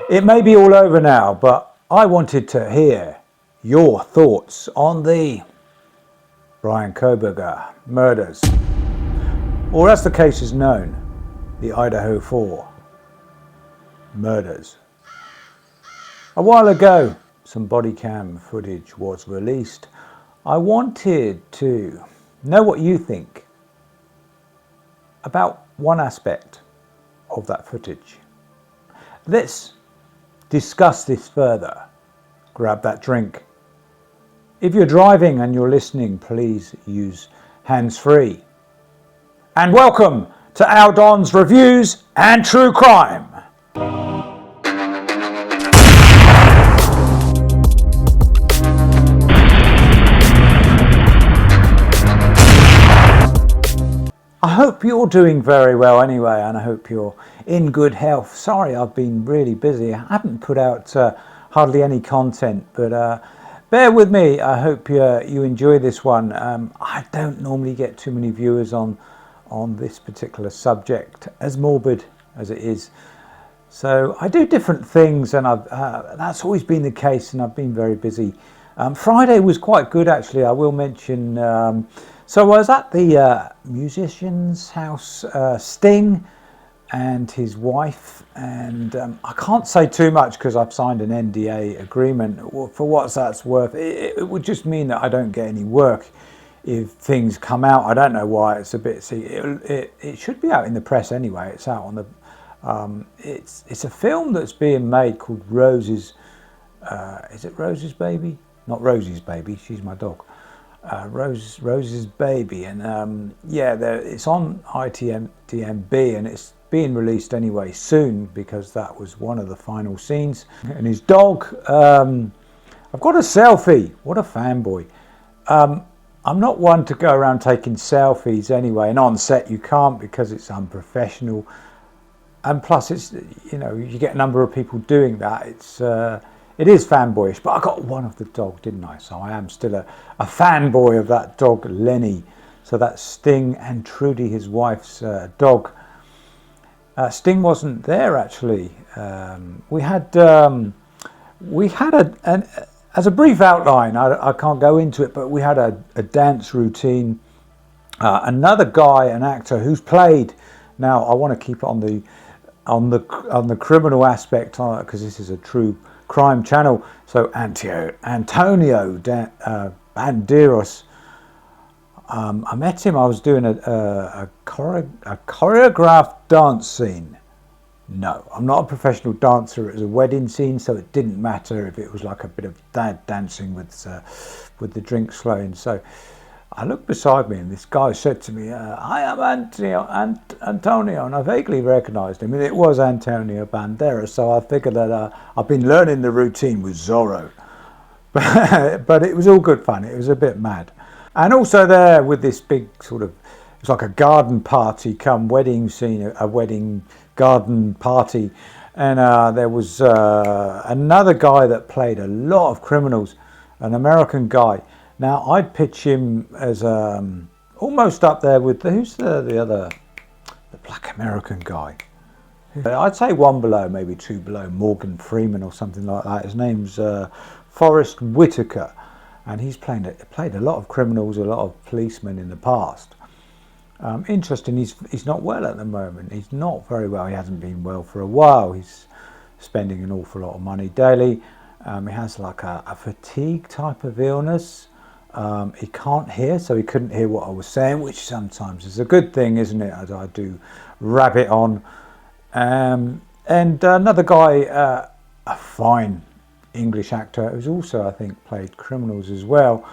It may be all over now, but I wanted to hear your thoughts on the Bryan Kohberger murders, or as the case is known, the Idaho 4 murders. A while ago, some body cam footage was released. I wanted to know what you think about one aspect of that footage. Let's discuss this further. Grab that drink. If you're driving and you're listening, please use hands-free. And welcome to Al Don's Reviews and True Crime. I hope you're doing very well anyway, and I hope you're in good health. Sorry, I've been really busy. I haven't put out hardly any content, but bear with me. I hope you enjoy this one. I don't normally get too many viewers on this particular subject, as morbid as it is. So I do different things, and that's always been the case, and I've been very busy. Friday was quite good, actually. I will mention. So I was at the musician's house, Sting and his wife, and I can't say too much because I've signed an NDA agreement. For what that's worth, it would just mean that I don't get any work if things come out. I don't know why. It's a bit. See, it should be out in the press anyway. It's out on the. It's a film that's being made called Rose's. Is it Rose's Baby? Not Rosie's Baby. She's my dog. Rose's Baby, and it's on ITMDB, and it's being released anyway soon because that was one of the final scenes. And his dog, I've got a selfie. What a fanboy. I'm not one to go around taking selfies anyway, and on set you can't because it's unprofessional, and plus it's, you get a number of people doing that. It is fanboyish, but I got one of the dog, didn't I? So I am still a fanboy of that dog, Lenny. So that's Sting and Trudy, his wife's dog. Sting wasn't there, actually. We had as a brief outline, I can't go into it, but we had a dance routine. Another guy, an actor who's played. Now I want to keep it on the criminal aspect, because this is a true crime channel. So Antonio Banderas, I met him. I was doing a choreographed dance scene. No, I'm not a professional dancer. It was a wedding scene, so it didn't matter if it was like a bit of dad dancing with the drinks flowing. So I looked beside me, and this guy said to me, "I am Antonio," and I vaguely recognised him. And it was Antonio Banderas, so I figured that I've been learning the routine with Zorro. But it was all good fun. It was a bit mad. And also there with this big sort of, it's like a garden party come wedding scene, a wedding garden party. And there was another guy that played a lot of criminals, an American guy. Now, I'd pitch him as almost up there with, who's the black American guy? I'd say one below, maybe two below, Morgan Freeman or something like that. His name's Forrest Whitaker, and he's played a lot of criminals, a lot of policemen in the past. Interesting, he's not well at the moment. He's not very well. He hasn't been well for a while. He's spending an awful lot of money daily. He has like a fatigue type of illness. He can't hear, so he couldn't hear what I was saying, which sometimes is a good thing, isn't it? As I do rabbit on. And another guy, a fine English actor, who's also, I think, played criminals as well.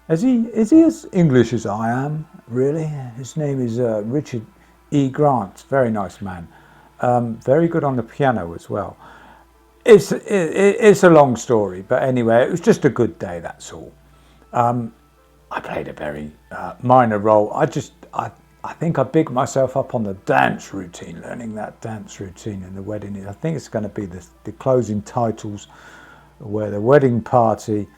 Is he as English as I am, really? His name is Richard E. Grant. Very nice man. Very good on the piano as well. It's a long story, but anyway, it was just a good day, that's all. I played a very minor role. I think I bigged myself up on the dance routine, learning that dance routine in the wedding. I think it's going to be the closing titles, where the wedding party,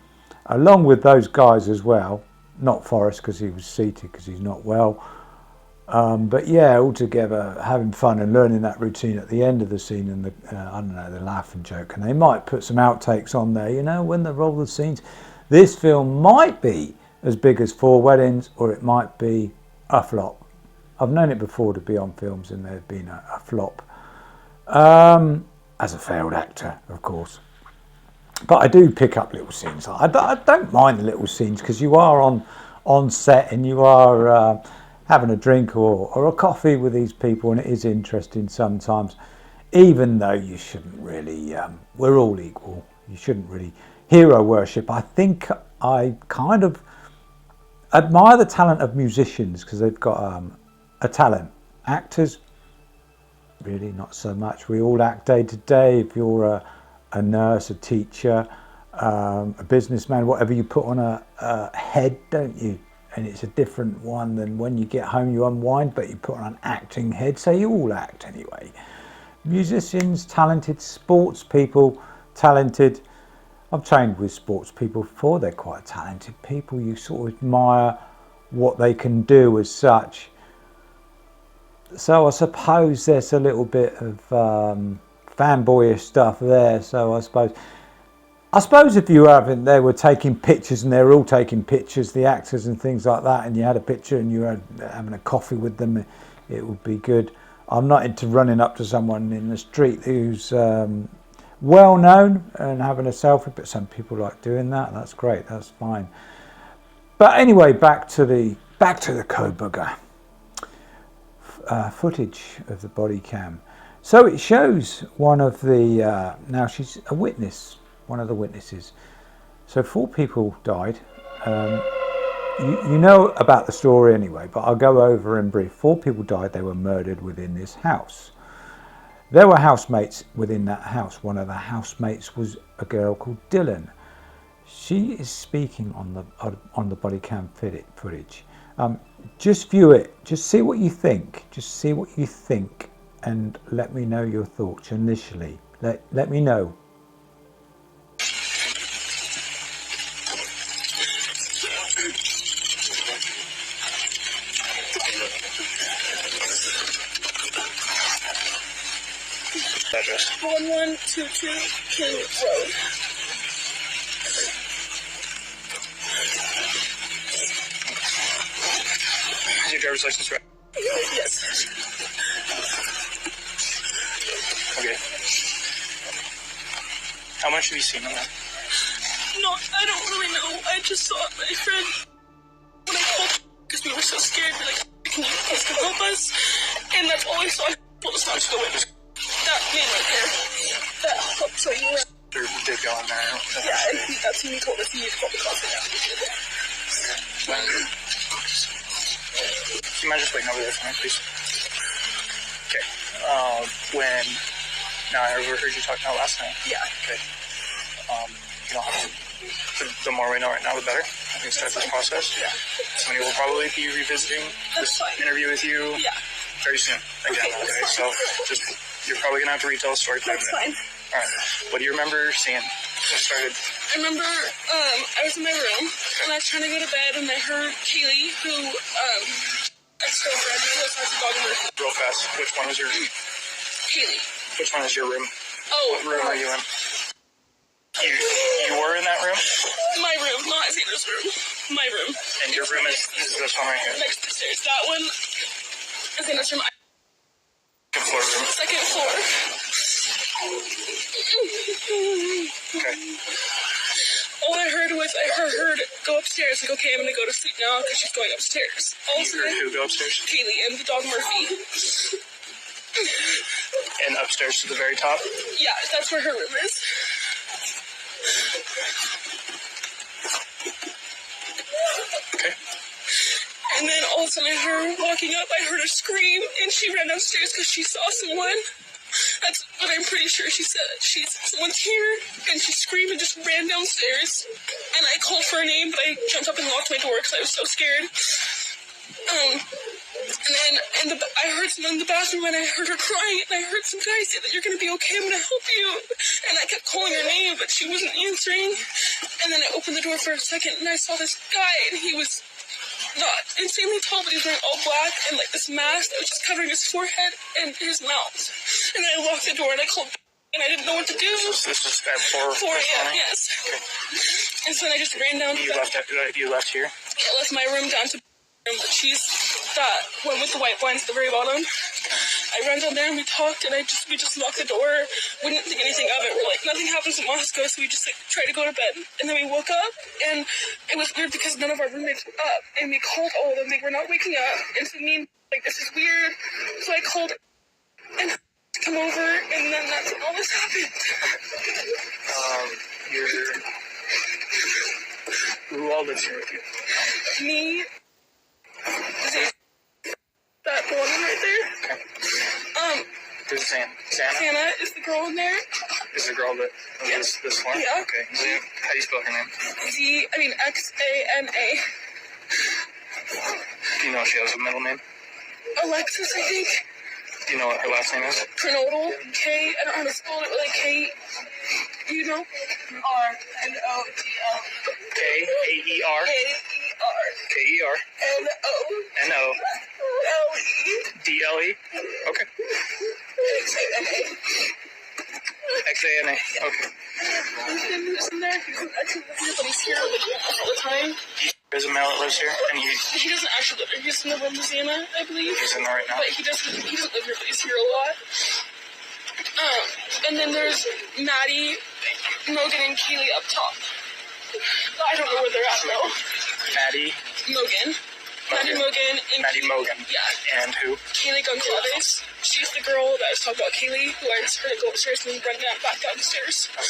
along with those guys as well, not Forrest because he was seated because he's not well, But yeah, altogether having fun and learning that routine at the end of the scene, and the I don't know, the laugh and joke, and they might put some outtakes on there, you know, when they roll the scenes. This film might be as big as Four Weddings, or it might be a flop. I've known it before to be on films and there's been a flop, as a failed actor, of course. But I do pick up little scenes. I don't mind the little scenes, because you are on set and you are having a drink or a coffee with these people, and it is interesting sometimes, even though you shouldn't really, we're all equal. You shouldn't really hero worship. I think I kind of admire the talent of musicians, because they've got a talent. Actors, really not so much. We all act day to day. If you're a nurse, a teacher, a businessman, whatever, you put on a head, don't you? And it's a different one than when you get home, you unwind, but you put on an acting head. So you all act anyway. Musicians, talented. Sports people, talented. I've trained with sports people before. They're quite talented people. You sort of admire what they can do as such. So I suppose there's a little bit of fanboyish stuff there. So I suppose if you haven't, they were taking pictures, and they were all taking pictures, the actors and things like that, and you had a picture and you were having a coffee with them, it would be good. I'm not into running up to someone in the street who's well known and having a selfie, but some people like doing that. That's great, that's fine. But anyway, back to the Kohberger footage of the body cam. So it shows one of the now she's a witness, one of the witnesses. So 4 people died. You know about the story anyway, but I'll go over in brief. 4 people died. They were murdered within this house. There were housemates within that house. One of the housemates was a girl called Dylan. She is speaking on the body cam footage. Just view it. Just see what you think. Just see what you think, and let me know your thoughts initially. Let me know. Address. 1122 King Road. Is your driver's license right? Yes. Okay. How much have you seen on that? No, I don't really know. I just saw my friend when I called because we were so scared. We're like, can you please come help us? And that's all I saw. Told us not to go in. That man right there. That helped show you. Did go in there. Yeah, and that's when he told us he needed to call the cops right now. Do you mind just waiting over there for me, please? Okay. Now I overheard you talking about last night. Yeah. Okay. You don't have to. The more we know right now, the better. I can start this process. Yeah. Somebody will probably be revisiting this interview with you very soon. Again, okay? So you're probably going to have to retell the story. That's fine. All right. What do you remember seeing? What started? I remember I was in my room, and I was trying to go to bed, and I heard Kaylee, who ex-girlfriend, who has a dog in her. Real fast. Which one was your room? Kaylee. Which one is your room? Oh. What room are you in? You were in that room? My room, not Xander's room. My room. And your room is this one right here? Next to the stairs. That one is Xander's room. Second floor room. Second floor. Okay. All I heard was I heard her go upstairs. Like, okay, I'm gonna go to sleep now because she's going upstairs. Also, you heard who go upstairs? Kaylee and the dog Murphy. And upstairs to the very top? Yeah, that's where her room is. Okay. And then all of a sudden I heard her walking up. I heard her scream, and she ran downstairs because she saw someone. That's what I'm pretty sure she said. Someone's here, and she screamed and just ran downstairs. And I called for her name, but I jumped up and locked my door because I was so scared. And then I heard someone in the bathroom, and I heard her crying, and I heard some guy say that you're going to be okay, I'm going to help you. And I kept calling her name, but she wasn't answering. And then I opened the door for a second, and I saw this guy, and he was not insanely tall, but he was wearing all black and like this mask that was just covering his forehead and his mouth. And then I locked the door and I called, and I didn't know what to do. This was at 4 a.m. Yes. Okay. And so then I just ran down. You left here? I left my room down to she's that one with the white blinds at the very bottom. I ran down there and we talked, and we just locked the door. We didn't think anything of it. We're like, nothing happens in Moscow, so we just like tried to go to bed. And then we woke up, and it was weird because none of our roommates were up, and we called all of them. They were not waking up, and so me and like, this is weird. So I called and to come over, and then that's when all this happened. Who all lives here with you? Me, that blonde one right there. Okay. Who's Santa? Santa is the girl in there. Is the girl that this one? Yeah. Okay. How do you spell her name? Xana. Do you know if she has a middle name? Alexis, I think. Do you know what her last name is? Kernodal. K. I don't know how to spell it, but like K. You know? R-N-O-D-L. K-A-E-R? K-E-R. K-E-R. N-O. N-O. L-E. D-L-E? Okay. X-A-N-A. X-A-N-A. Okay. Who's in there? He doesn't actually live here, but he's here like all the time. There's a male that lives here, and he doesn't actually live here. He's in the room with Xana, I believe. He's in there right now. But he doesn't live here, but he's here a lot. And then there's Maddie, Mogan, and Keely up top. I don't know where they're at though. Maddie Mogan, and Maddie Mogan. Yeah. And who? Keely Goncalves. She's the girl that I was talking about, Keely, who I just heard her go upstairs and then run back down the stairs. Okay.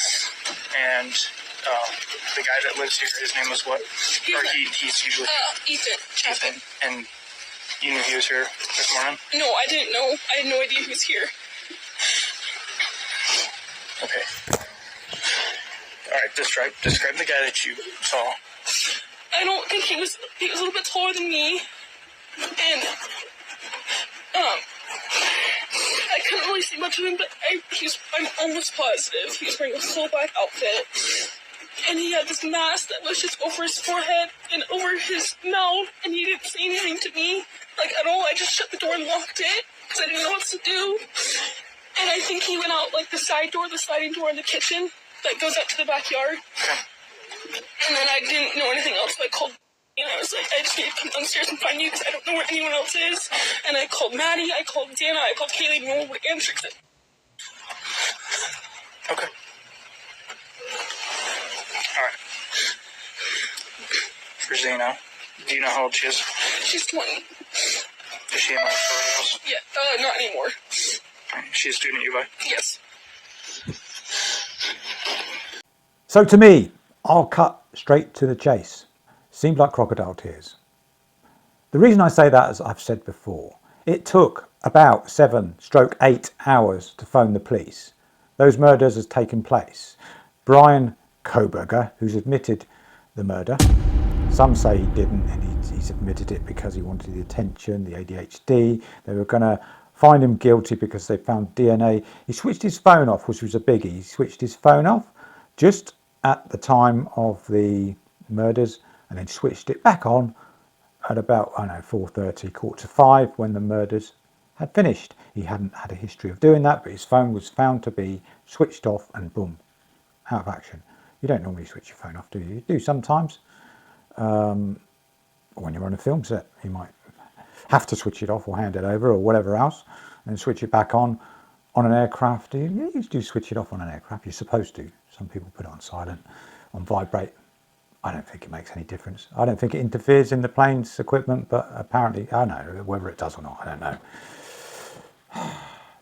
And the guy that lives here, his name was what? He's usually Ethan Chapman. And you knew he was here this morning? No, I didn't know. I had no idea he was here. Okay. Alright, describe the guy that you saw. I don't think he was a little bit taller than me. And I couldn't really see much of him, but I'm almost positive he was wearing a full black outfit. And he had this mask that was just over his forehead and over his mouth, and he didn't say anything to me, like, at all. I just shut the door and locked it, because I didn't know what to do. And I think he went out, like, the side door, the sliding door in the kitchen that goes out to the backyard. And then I didn't know anything else, so I called, and I was like, I just need to come downstairs and find you, because I don't know where anyone else is. And I called Maddie, I called Dana, I called Kaylee, no one would answer. Okay. Alright. For Xana, do you know how old she is? She's 20. Is she in my photos? Yeah, not anymore. She's a student at UVI? Yes. So to me, I'll cut straight to the chase. Seemed like crocodile tears. The reason I say that, as I've said before, it took about 7/8 hours to phone the police. Those murders has taken place. Bryan Kohberger, who's admitted the murder. Some say he didn't, and he's admitted it because he wanted the attention, the ADHD. They were going to find him guilty because they found DNA. He switched his phone off, which was a biggie. He switched his phone off just at the time of the murders, and then switched it back on at about, 4:30, 4:45, when the murders had finished. He hadn't had a history of doing that, but his phone was found to be switched off, and boom, out of action. You don't normally switch your phone off, do you? You do sometimes. When you're on a film set, you might have to switch it off or hand it over or whatever else, and switch it back on an aircraft. You do switch it off on an aircraft. You're supposed to. Some people put it on silent, on vibrate. I don't think it makes any difference. I don't think it interferes in the plane's equipment, but apparently, I don't know, whether it does or not, I don't know.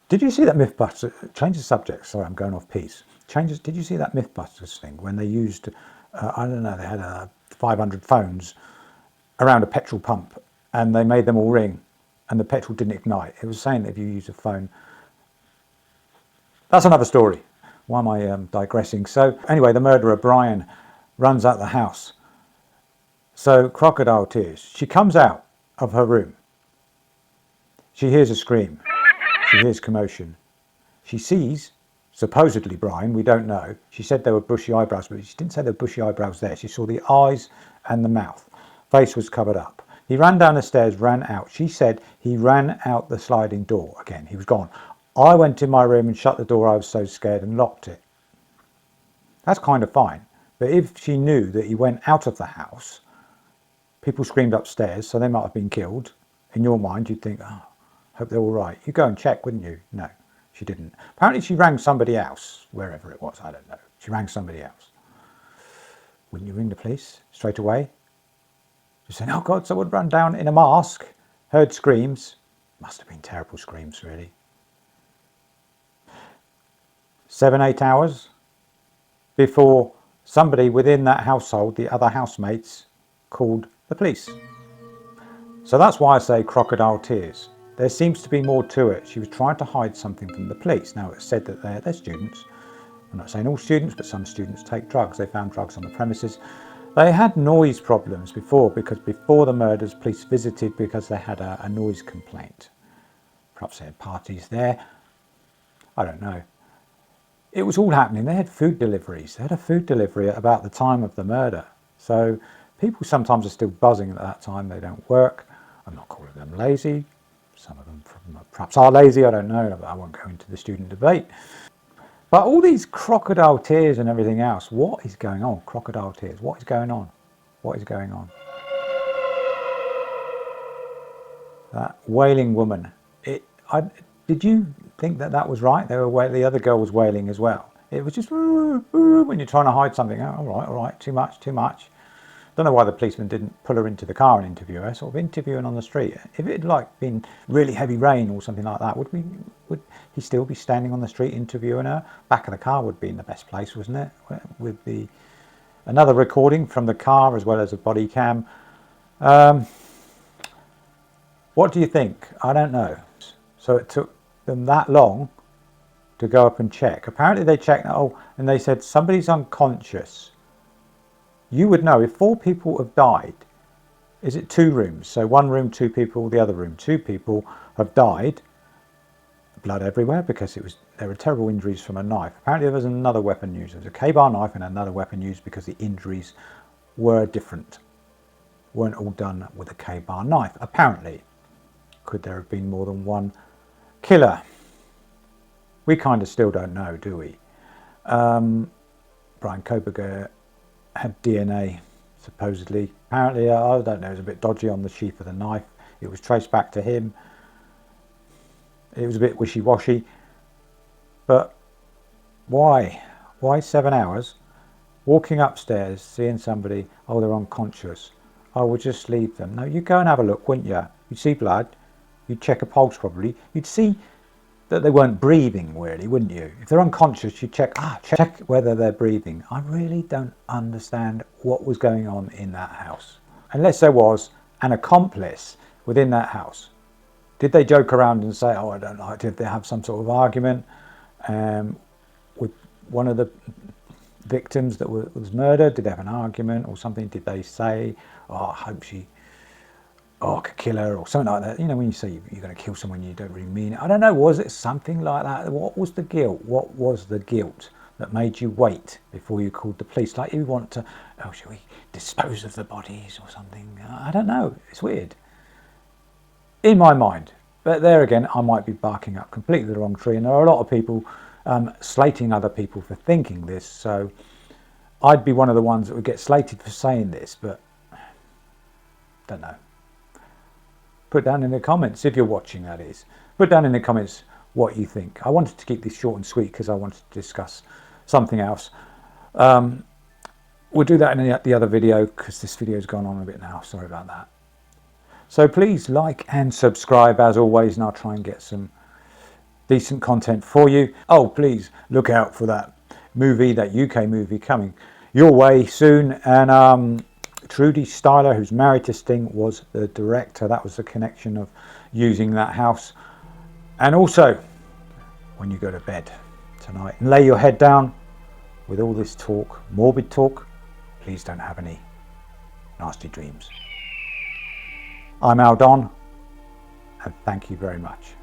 Did you see that Mythbusters? Change the subject. Sorry, I'm going off piece. Did you see that Mythbusters thing when they used, I don't know, they had 500 phones around a petrol pump, and they made them all ring, and the petrol didn't ignite. It was saying that if you use a phone, that's another story. Why am I digressing? So anyway, the murderer Bryan runs out the house. So crocodile tears. She comes out of her room. She hears a scream. She hears commotion. She sees, supposedly Bryan, we don't know. She said there were bushy eyebrows, but she didn't say there were bushy eyebrows there. She saw the eyes and the mouth. Face was covered up. He ran down the stairs, ran out. She said he ran out the sliding door. Again, he was gone. I went in my room and shut the door. I was so scared and locked it. That's kind of fine. But if she knew that he went out of the house, people screamed upstairs, so they might have been killed. In your mind, you'd think, oh, hope they're all right. You'd go and check, wouldn't you? No, she didn't. Apparently she rang somebody else, wherever it was, I don't know. She rang somebody else. Wouldn't you ring the police straight away? Just saying, oh God, someone ran down in a mask, heard screams. Must have been terrible screams, really. 7, 8 hours before somebody within that household, the other housemates, called the police. So that's why I say crocodile tears. There seems to be more to it. She was trying to hide something from the police. Now, it's said that they're students. I'm not saying all students, but some students take drugs. They found drugs on the premises. They had noise problems before, because before the murders, police visited because they had a noise complaint. Perhaps they had parties there. I don't know. It was all happening. They had food deliveries. They had a food delivery at about the time of the murder. So people sometimes are still buzzing at that time. They don't work. I'm not calling them lazy. Some of them perhaps are lazy. I don't know. I won't go into the student debate. But all these crocodile tears and everything else, what is going on? Crocodile tears, what is going on? What is going on? That wailing woman. Did you think that was right? The other girl was wailing as well. It was just when you're trying to hide something. Oh, all right, too much. Don't know why the policeman didn't pull her into the car and interview her. Sort of interviewing on the street. If it had been really heavy rain or something like that, would he still be standing on the street interviewing her? Back of the car would be in the best place, wasn't it? With another recording from the car as well as a body cam. What do you think? I don't know. So it took them that long to go up and check. Apparently they checked. And they said somebody's unconscious. You would know if 4 people have died. Is it 2 rooms? So 1 room, 2 people, the other room, 2 people have died. Blood everywhere because there were terrible injuries from a knife. Apparently there was another weapon used. There was a K-bar knife and another weapon used because the injuries were different. Weren't all done with a K-bar knife, apparently. Could there have been more than one killer? We kind of still don't know, do we? Bryan Kohberger had DNA, supposedly. Apparently, I don't know, it was a bit dodgy on the sheath of the knife. It was traced back to him. It was a bit wishy-washy. But why? Why 7 hours? Walking upstairs, seeing somebody, oh, they're unconscious. Oh, we'll just leave them. No, you'd go and have a look, wouldn't you? You'd see blood. You'd check a pulse probably. You'd see that they weren't breathing, really, wouldn't you? If they're unconscious, you check whether they're breathing. I really don't understand what was going on in that house. Unless there was an accomplice within that house. Did they joke around and say, oh, I don't like it? Did they have some sort of argument with one of the victims that was murdered? Did they have an argument or something? Did they say, oh, I hope I could kill her or something like that? You know, when you say you're going to kill someone, you don't really mean it. I don't know, was it something like that? What was the guilt? What was the guilt that made you wait before you called the police? Like you want to, oh, shall we dispose of the bodies or something? I don't know. It's weird. In my mind. But there again, I might be barking up completely the wrong tree. And there are a lot of people slating other people for thinking this. So I'd be one of the ones that would get slated for saying this, but don't know. Put down in the comments, if you're watching, that is. Put down in the comments what you think. I wanted to keep this short and sweet because I wanted to discuss something else. We'll do that in the other video because this video's gone on a bit now. Sorry about that. So please like and subscribe as always, and I'll try and get some decent content for you. Oh, please look out for that movie, that UK movie coming your way soon. And Trudy Styler, who's married to Sting, was the director. That was the connection of using that house. And also, when you go to bed tonight and lay your head down with all this talk, morbid talk, please don't have any nasty dreams. I'm Aldon, and thank you very much.